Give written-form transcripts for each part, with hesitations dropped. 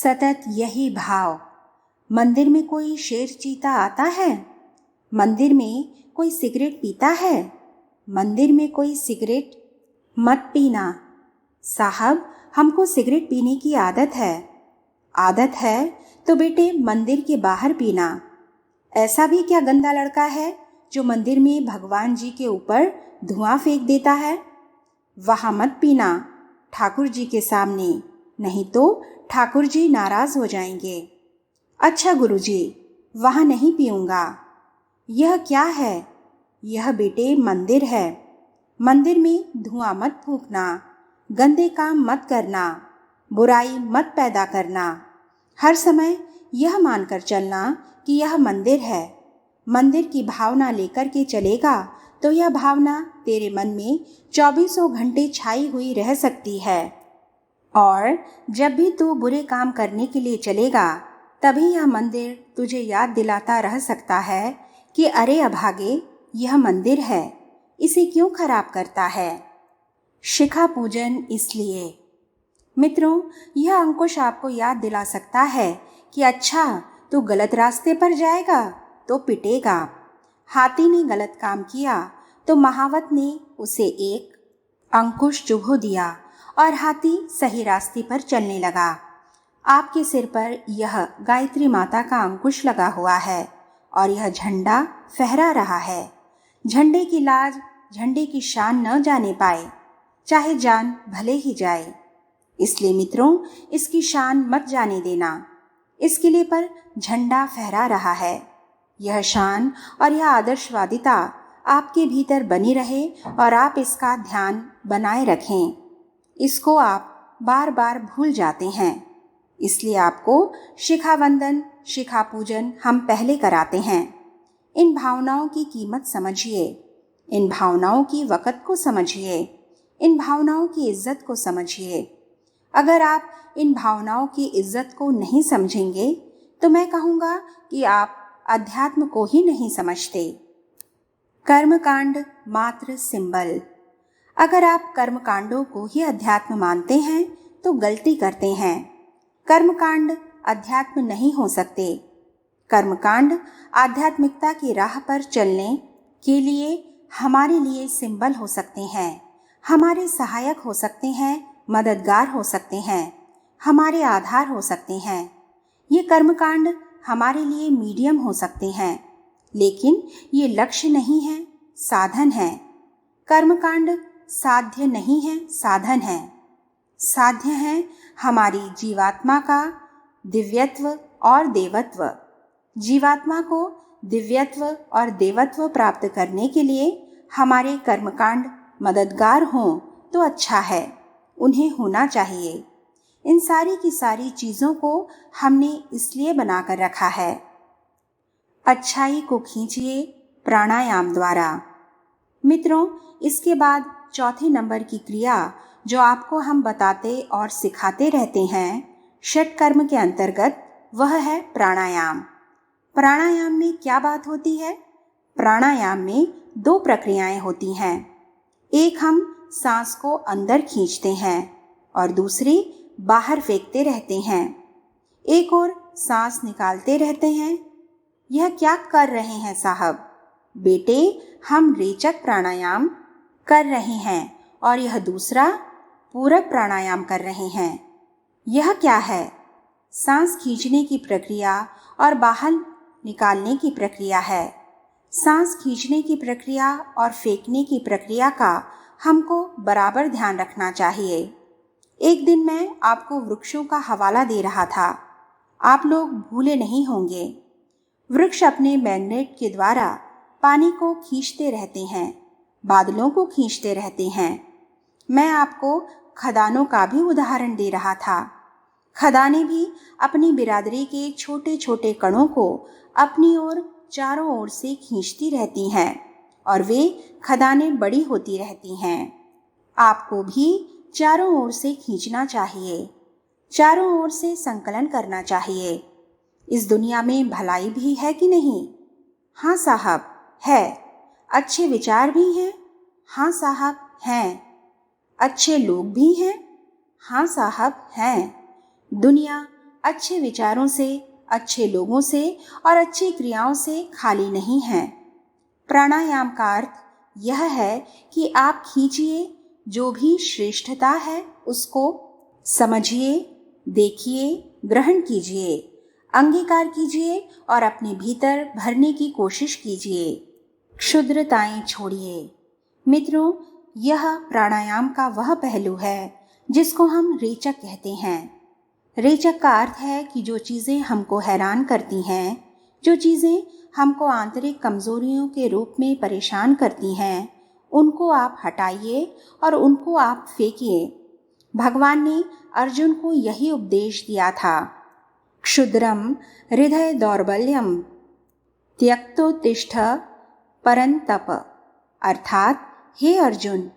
सतत यही भाव। मंदिर में कोई शेर चीता आता है, मंदिर में कोई सिगरेट पीता है, मंदिर में कोई सिगरेट मत पीना। साहब, हमको सिगरेट पीने की आदत है तो बेटे मंदिर के बाहर पीना। ऐसा भी क्या गंदा लड़का है जो मंदिर में भगवान जी के ऊपर धुआं फेंक देता है? वहाँ मत पीना ठाकुर जी के सामने, नहीं तो ठाकुर जी नाराज हो जाएंगे। अच्छा गुरुजी, वहाँ नहीं पीऊँगा। यह क्या है? यह बेटे मंदिर है। मंदिर में धुआं मत फूंकना, गंदे काम मत करना, बुराई मत पैदा करना। हर समय यह मानकर चलना कि यह मंदिर है। मंदिर की भावना लेकर के चलेगा तो यह भावना तेरे मन में 24 घंटे छाई हुई रह सकती है। और जब भी तू बुरे काम करने के लिए चलेगा तभी यह मंदिर तुझे याद दिलाता रह सकता है कि अरे अभागे, यह मंदिर है, इसे क्यों खराब करता है। शिखा पूजन इसलिए। मित्रों, यह अंकुश आपको याद दिला सकता है कि अच्छा, तू गलत रास्ते पर जाएगा तो पिटेगा। हाथी ने गलत काम किया तो महावत ने उसे एक अंकुश चुभो दिया और हाथी सही रास्ते पर चलने लगा। आपके सिर पर यह गायत्री माता का अंकुश लगा हुआ है और यह झंडा फहरा रहा है। झंडे की लाज, झंडे की शान न जाने पाए, चाहे जान भले ही जाए। इसलिए मित्रों, इसकी शान मत जाने देना। इस किले पर झंडा फहरा रहा है। यह शान और यह आदर्शवादिता आपके भीतर बनी रहे और आप इसका ध्यान बनाए रखें। इसको आप बार बार भूल जाते हैं, इसलिए आपको शिखा वंदन, शिखा पूजन हम पहले कराते हैं। इन भावनाओं की कीमत समझिए, इन भावनाओं की वक़्त को समझिए, इन भावनाओं की इज्जत को समझिए। अगर आप इन भावनाओं की इज्जत को नहीं समझेंगे तो मैं कहूँगा कि आप अध्यात्म को ही नहीं समझते। कर्मकांड मात्र सिंबल। अगर आप कर्मकांडों को ही अध्यात्म मानते हैं तो गलती करते हैं। कर्मकांड अध्यात्म नहीं हो सकते। कर्मकांड आध्यात्मिकता की राह पर चलने के लिए हमारे लिए सिंबल हो सकते हैं, हमारे सहायक हो सकते हैं, मददगार हो सकते हैं, हमारे आधार हो सकते हैं। ये कर्मकांड हमारे लिए मीडियम हो सकते हैं, लेकिन ये लक्ष्य नहीं है, साधन है। कर्मकांड साध्य नहीं है, साधन है। साध्य है हमारी जीवात्मा का दिव्यत्व और देवत्व। जीवात्मा को दिव्यत्व और देवत्व प्राप्त करने के लिए हमारे कर्मकांड मददगार हों तो अच्छा है, उन्हें होना चाहिए। इन सारी की सारी चीज़ों को हमने इसलिए बनाकर रखा है। अच्छाई को खींचिए प्राणायाम द्वारा। मित्रों, इसके बाद चौथे नंबर की क्रिया जो आपको हम बताते और सिखाते रहते हैं षट कर्म के अंतर्गत, वह है प्राणायाम। प्राणायाम में क्या बात होती है? प्राणायाम में 2 प्रक्रियाएं होती हैं। एक, हम सांस को अंदर खींचते हैं और दूसरी बाहर फेंकते रहते हैं। एक और सांस निकालते रहते हैं। यह क्या कर रहे हैं साहब? बेटे, हम रेचक प्राणायाम कर रहे हैं और यह दूसरा पूरक प्राणायाम कर रहे हैं। यह क्या है? सांस खींचने की प्रक्रिया और बाहर निकालने की प्रक्रिया है। सांस खींचने की प्रक्रिया और फेंकने की प्रक्रिया का हमको बराबर ध्यान रखना चाहिए। एक दिन मैं आपको वृक्षों का हवाला दे रहा था, आप लोग भूले नहीं होंगे। वृक्ष अपने मैग्नेट के द्वारा पानी को खींचते रहते हैं, बादलों को खींचते रहते हैं। मैं आपको खदानों का भी उदाहरण दे रहा था। खदानें भी अपनी बिरादरी के छोटे छोटे कणों को अपनी ओर चारों ओर से खींचती रहती हैं और वे खदानें बड़ी होती रहती हैं। आपको भी चारों ओर से खींचना चाहिए, चारों ओर से संकलन करना चाहिए। इस दुनिया में भलाई भी है कि नहीं? हाँ साहब, है। अच्छे विचार भी हैं? हाँ साहब, हैं। अच्छे लोग भी हैं? हाँ साहब, हैं। दुनिया अच्छे विचारों से, अच्छे लोगों से और अच्छी क्रियाओं से खाली नहीं है। प्राणायाम का अर्थ यह है कि आप खींचिए, जो भी श्रेष्ठता है उसको समझिए, देखिए, ग्रहण कीजिए, अंगीकार कीजिए और अपने भीतर भरने की कोशिश कीजिए। क्षुद्रताएं छोड़िए। मित्रों, यह प्राणायाम का वह पहलू है जिसको हम रेचक कहते हैं। रेचक का अर्थ है कि जो चीज़ें हमको हैरान करती हैं, जो चीज़ें हमको आंतरिक कमजोरियों के रूप में परेशान करती हैं, उनको आप हटाइए और उनको आप फेंकिए। भगवान ने अर्जुन को यही उपदेश दिया था। क्षुद्रम हृदय दौर्बल्यम त्यक्तोत्तिष्ठ परंतप, अर्थात हे अर्जुन,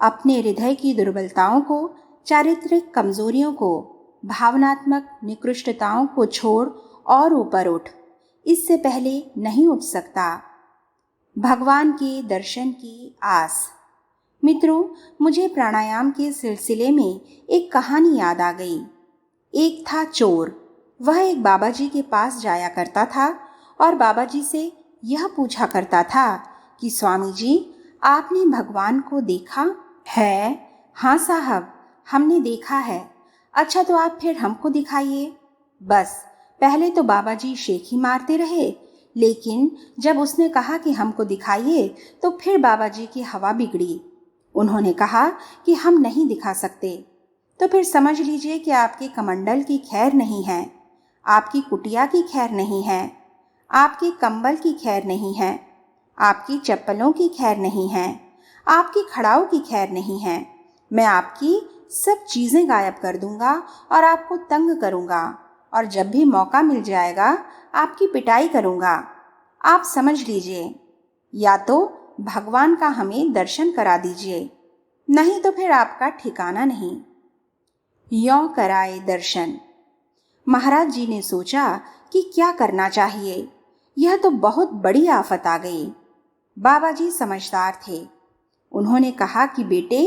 अपने हृदय की दुर्बलताओं को, चारित्रिक कमजोरियों को, भावनात्मक निकृष्टताओं को छोड़ और ऊपर उठ। इससे पहले नहीं उठ सकता। भगवान के दर्शन की आस। मित्रों, मुझे प्राणायाम के सिलसिले में एक कहानी याद आ गई। एक था चोर। वह एक बाबा जी के पास जाया करता था और बाबा जी से यह पूछा करता था कि स्वामी जी, आपने भगवान को देखा है? हाँ साहब, हमने देखा है। अच्छा, तो आप फिर हमको दिखाइए। बस पहले तो बाबा जी शेख ही मारते रहे, लेकिन जब उसने कहा कि हमको दिखाइए तो फिर बाबा जी की हवा बिगड़ी। उन्होंने कहा कि हम नहीं दिखा सकते। तो फिर समझ लीजिए कि आपके कमंडल की खैर नहीं है, आपकी कुटिया की खैर नहीं है, आपके कंबल की खैर नहीं है, आपकी चप्पलों की खैर नहीं है, आपकी खड़ाऊ की खैर नहीं है। मैं आपकी सब चीज़ें गायब कर दूंगा और आपको तंग करूंगा, और जब भी मौका मिल जाएगा आपकी पिटाई करूंगा। आप समझ लीजिए, या तो भगवान का हमें दर्शन करा दीजिए, नहीं तो फिर आपका ठिकाना नहीं। यों कराए दर्शन। महाराज जी ने सोचा कि क्या करना चाहिए। यह तो बहुत बड़ी आफत आ गई। बाबा जी समझदार थे। उन्होंने कहा कि बेटे,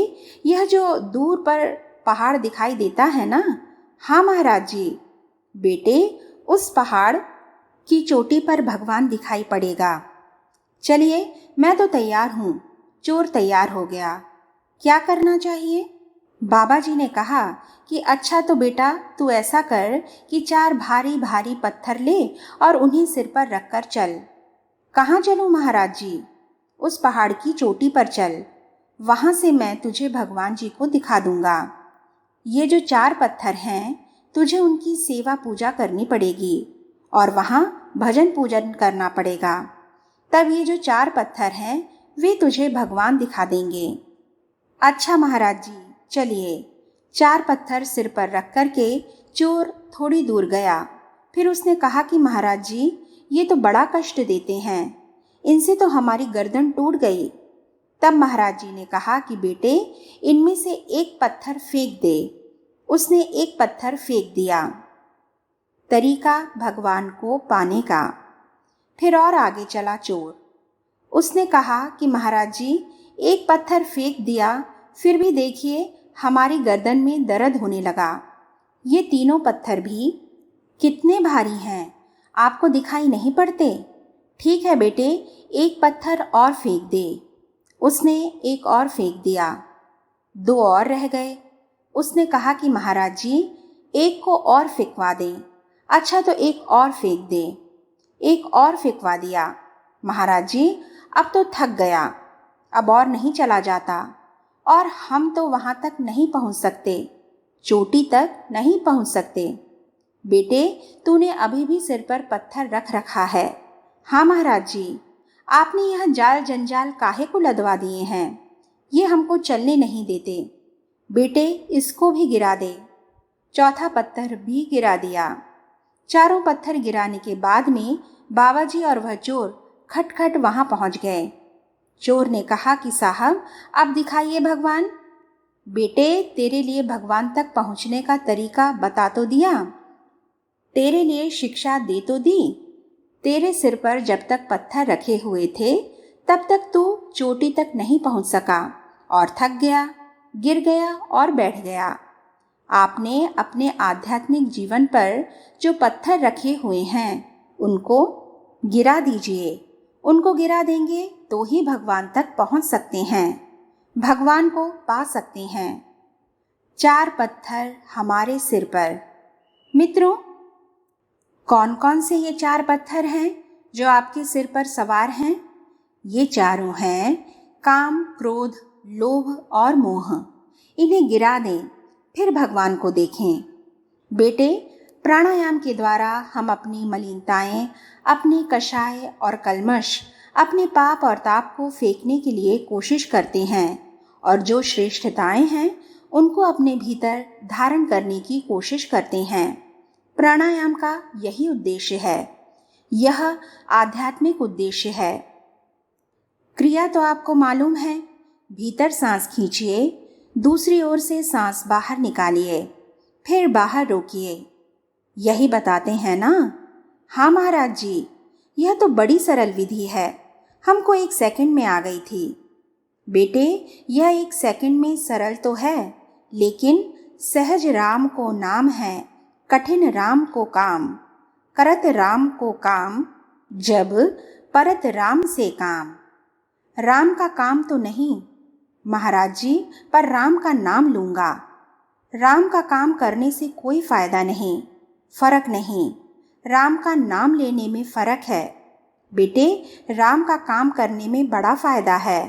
यह जो दूर पर पहाड़ दिखाई देता है ना? हाँ महाराज जी। बेटे, उस पहाड़ की चोटी पर भगवान दिखाई पड़ेगा। चलिए, मैं तो तैयार हूँ। चोर तैयार हो गया। क्या करना चाहिए? बाबा जी ने कहा कि अच्छा तो बेटा, तू ऐसा कर कि 4 भारी भारी पत्थर ले और उन्हें सिर पर रखकर चल। कहाँ चलूँ महाराज जी? उस पहाड़ की चोटी पर चल, वहाँ से मैं तुझे भगवान जी को दिखा दूंगा। ये जो 4 पत्थर हैं, तुझे उनकी सेवा पूजा करनी पड़ेगी और वहाँ भजन पूजन करना पड़ेगा। तब ये जो 4 पत्थर हैं, वे तुझे भगवान दिखा देंगे। अच्छा महाराज जी, चलिए। 4 पत्थर सिर पर रख कर के चोर थोड़ी दूर गया। फिर उसने कहा कि महाराज जी, ये तो बड़ा कष्ट देते हैं, इनसे तो हमारी गर्दन टूट गई। तब महाराज जी ने कहा कि बेटे, इनमें से एक पत्थर फेंक दे। उसने एक पत्थर फेंक दिया। तरीका भगवान को पाने का। फिर और आगे चला चोर। उसने कहा कि महाराज जी, एक पत्थर फेंक दिया, फिर भी देखिए हमारी गर्दन में दर्द होने लगा। ये तीनों पत्थर भी कितने भारी हैं, आपको दिखाई नहीं पड़ते? ठीक है बेटे, एक पत्थर और फेंक दे। उसने एक और फेंक दिया। 2 और रह गए। उसने कहा कि महाराज जी, एक को और फेंकवा दें। अच्छा, तो एक और फेंक दे। एक और फेंकवा दिया। महाराज जी, अब तो थक गया, अब और नहीं चला जाता, और हम तो वहाँ तक नहीं पहुँच सकते, चोटी तक नहीं पहुँच सकते। बेटे, तूने अभी भी सिर पर पत्थर रख रखा है। हाँ महाराज जी, आपने यह जाल जंजाल काहे को लदवा दिए हैं? ये हमको चलने नहीं देते। बेटे, इसको भी गिरा दे। चौथा पत्थर भी गिरा दिया। 4 पत्थर गिराने के बाद में बाबा जी और वह चोर खटखट वहाँ पहुँच गए। चोर ने कहा कि साहब, अब दिखाइए भगवान। बेटे, तेरे लिए भगवान तक पहुँचने का तरीका बता तो दिया, तेरे लिए शिक्षा दे तो दी। तेरे सिर पर जब तक पत्थर रखे हुए थे, तब तक तू चोटी तक नहीं पहुँच सका और थक गया, गिर गया और बैठ गया। आपने अपने आध्यात्मिक जीवन पर जो पत्थर रखे हुए हैं उनको गिरा दीजिए। उनको गिरा देंगे तो ही भगवान तक पहुंच सकते हैं, भगवान को पा सकते हैं। 4 पत्थर हमारे सिर पर। मित्रों, कौन कौन से ये 4 पत्थर हैं जो आपके सिर पर सवार हैं? ये चारों हैं काम, क्रोध, लोभ और मोह। इन्हें गिरा दें, फिर भगवान को देखें। बेटे, प्राणायाम के द्वारा हम अपनी मलिनताएं, अपने कषाय और कल्मश, अपने पाप और ताप को फेंकने के लिए कोशिश करते हैं और जो श्रेष्ठताएं हैं उनको अपने भीतर धारण करने की कोशिश करते हैं। प्राणायाम का यही उद्देश्य है। यह आध्यात्मिक उद्देश्य है। क्रिया तो आपको मालूम है। भीतर सांस खींचिए, दूसरी ओर से सांस बाहर निकालिए, फिर बाहर रोकिए। यही बताते हैं ना? हाँ महाराज जी, यह तो बड़ी सरल विधि है, हमको 1 सेकंड में आ गई थी। बेटे, यह 1 सेकंड में सरल तो है, लेकिन सहज राम को नाम है, कठिन राम को काम। करत राम को काम, जब परत राम से काम। राम का काम तो नहीं महाराज जी, पर राम का नाम लूँगा। राम का काम करने से कोई फायदा नहीं, फर्क नहीं। राम का नाम लेने में फर्क है। बेटे, राम का काम करने में बड़ा फायदा है।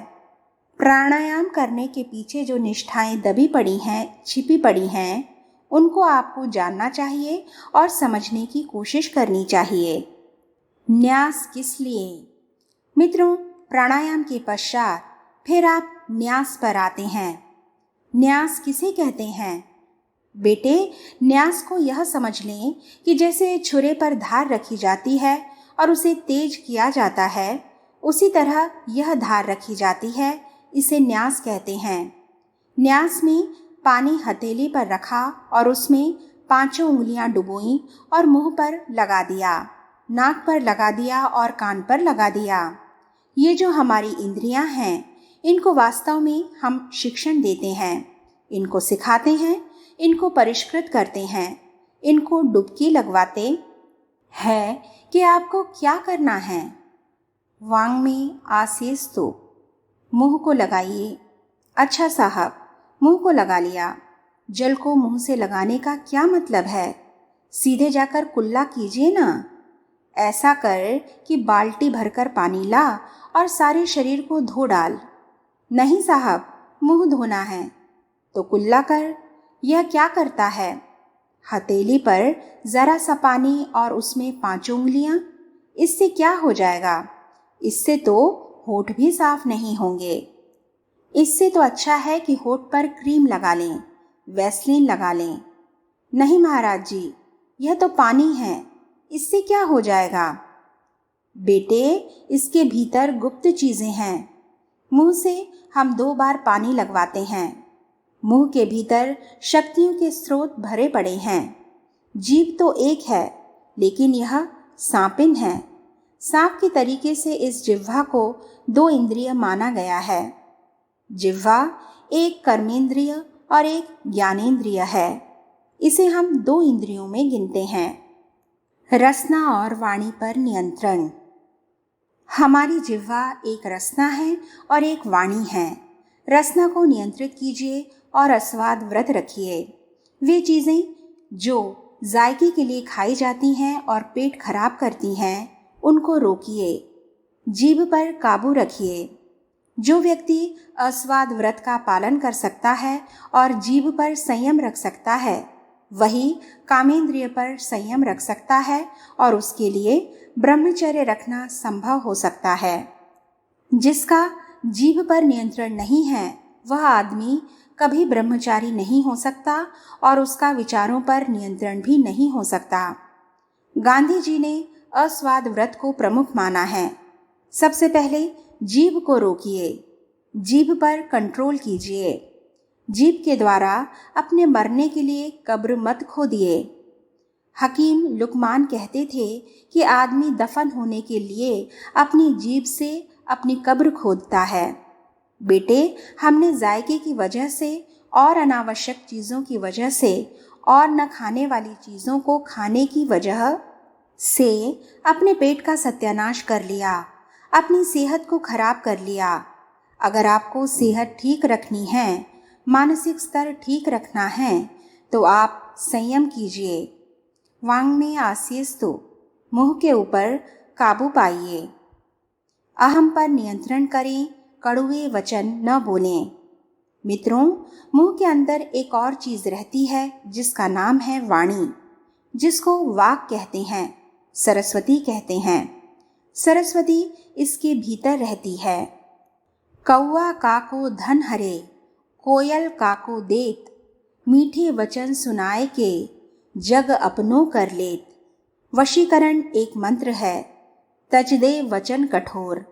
प्राणायाम करने के पीछे जो निष्ठाएं दबी पड़ी हैं, छिपी पड़ी हैं, उनको आपको जानना चाहिए और समझने की कोशिश करनी चाहिए। न्यास किस लिए? मित्रों, प्राणायाम के पश्चात फिर आप न्यास पर आते हैं। न्यास किसे कहते हैं? बेटे, न्यास को यह समझ लें कि जैसे छुरे पर धार रखी जाती है और उसे तेज किया जाता है, उसी तरह यह धार रखी जाती है, इसे न्यास कहते हैं। न्यास में पानी हथेली पर रखा और उसमें 5 उंगलियां डुबोईं और मुंह पर लगा दिया, नाक पर लगा दिया और कान पर लगा दिया। ये जो हमारी इंद्रियां हैं, इनको वास्तव में हम शिक्षण देते हैं, इनको सिखाते हैं, इनको परिष्कृत करते हैं, इनको डुबकी लगवाते हैं कि आपको क्या करना है। वांग में आशीष तो मुंह को लगाइए। अच्छा साहब, मुंह को लगा लिया। जल को मुंह से लगाने का क्या मतलब है? सीधे जाकर कुल्ला कीजिए ना। ऐसा कर कि बाल्टी भरकर पानी ला और सारे शरीर को धो डाल। नहीं साहब, मुंह धोना है तो कुल्ला कर। यह क्या करता है? हथेली पर जरा सा पानी और उसमें 5 उंगलियां। इससे क्या हो जाएगा? इससे तो होठ भी साफ नहीं होंगे। इससे तो अच्छा है कि होठ पर क्रीम लगा लें, वैसलीन लगा लें। नहीं महाराज जी, यह तो पानी है, इससे क्या हो जाएगा? बेटे, इसके भीतर गुप्त चीजें हैं। मुंह से हम 2 बार पानी लगवाते हैं। मुंह के भीतर शक्तियों के स्रोत भरे पड़े हैं। जीभ तो एक है, लेकिन यह सांपिन है। सांप के तरीके से इस जिह्वा को 2 इंद्रिय माना गया है। जिह्वा एक कर्मेंद्रिय और एक ज्ञानेंद्रिय है। इसे हम 2 इंद्रियों में गिनते हैं। रसना और वाणी पर नियंत्रण। हमारी जिह्वा एक रसना है और एक वाणी है। रसना को नियंत्रित कीजिए और अस्वाद व्रत रखिए। वे चीज़ें जो जायके के लिए खाई जाती हैं और पेट खराब करती हैं, उनको रोकिए। जीभ पर काबू रखिए। जो व्यक्ति अस्वाद व्रत का पालन कर सकता है और जीभ पर संयम रख सकता है, वही कामेंद्रिय पर संयम रख सकता है और उसके लिए ब्रह्मचर्य रखना संभव हो सकता है। जिसका जीभ पर नियंत्रण नहीं है, वह आदमी कभी ब्रह्मचारी नहीं हो सकता और उसका विचारों पर नियंत्रण भी नहीं हो सकता। गांधी जी ने अस्वाद व्रत को प्रमुख माना है। सबसे पहले जीभ को रोकिए, जीभ पर कंट्रोल कीजिए। जीभ के द्वारा अपने मरने के लिए कब्र मत खोदिए। हकीम लुकमान कहते थे कि आदमी दफन होने के लिए अपनी जीभ से अपनी कब्र खोदता है। बेटे, हमने जायके की वजह से और अनावश्यक चीज़ों की वजह से और न खाने वाली चीज़ों को खाने की वजह से अपने पेट का सत्यानाश कर लिया, अपनी सेहत को खराब कर लिया। अगर आपको सेहत ठीक रखनी है, मानसिक स्तर ठीक रखना है, तो आप संयम कीजिए। वांग में आसीस्तु, मुंह के ऊपर काबू पाइए। अहम पर नियंत्रण करें, कड़वे वचन न बोलें। मित्रों, मुंह के अंदर एक और चीज़ रहती है जिसका नाम है वाणी, जिसको वाक कहते हैं, सरस्वती कहते हैं। सरस्वती इसके भीतर रहती है। कौआ काको धन हरे, कोयल काको देत, मीठे वचन सुनाए के, जग अपनों कर लेत। वशीकरण एक मंत्र है, तज दे वचन कठोर।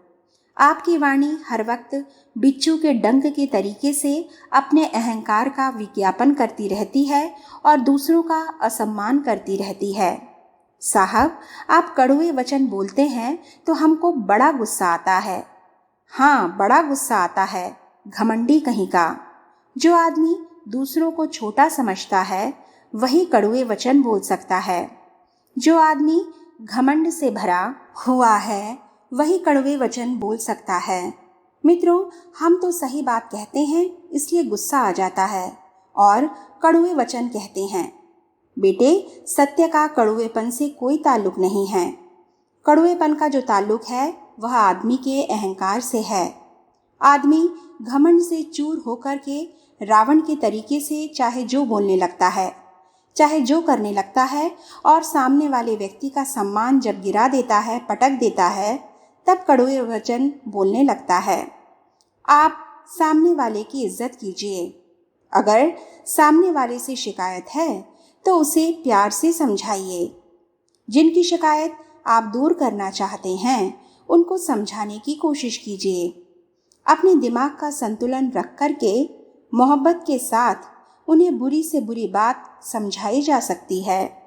आपकी वाणी हर वक्त बिच्छू के डंक के तरीके से अपने अहंकार का विज्ञापन करती रहती है और दूसरों का असम्मान करती रहती है। साहब, आप कड़वे वचन बोलते हैं तो हमको बड़ा गुस्सा आता है। हाँ, बड़ा गुस्सा आता है। घमंडी कहीं का। जो आदमी दूसरों को छोटा समझता है वही कड़वे वचन बोल सकता है। जो आदमी घमंड से भरा हुआ है वही कड़वे वचन बोल सकता है। मित्रों, हम तो सही बात कहते हैं इसलिए गुस्सा आ जाता है और कड़वे वचन कहते हैं। बेटे, सत्य का कड़वेपन से कोई ताल्लुक नहीं है। कड़वेपन का जो ताल्लुक है वह आदमी के अहंकार से है। आदमी घमंड से चूर होकर के रावण के तरीके से चाहे जो बोलने लगता है, चाहे जो करने लगता है, और सामने वाले व्यक्ति का सम्मान जब गिरा देता है, पटक देता है, तब कड़वे वचन बोलने लगता है। आप सामने वाले की इज्जत कीजिए। अगर सामने वाले से शिकायत है तो उसे प्यार से समझाइए। जिनकी शिकायत आप दूर करना चाहते हैं उनको समझाने की कोशिश कीजिए। अपने दिमाग का संतुलन रख कर के मोहब्बत के साथ उन्हें बुरी से बुरी बात समझाई जा सकती है।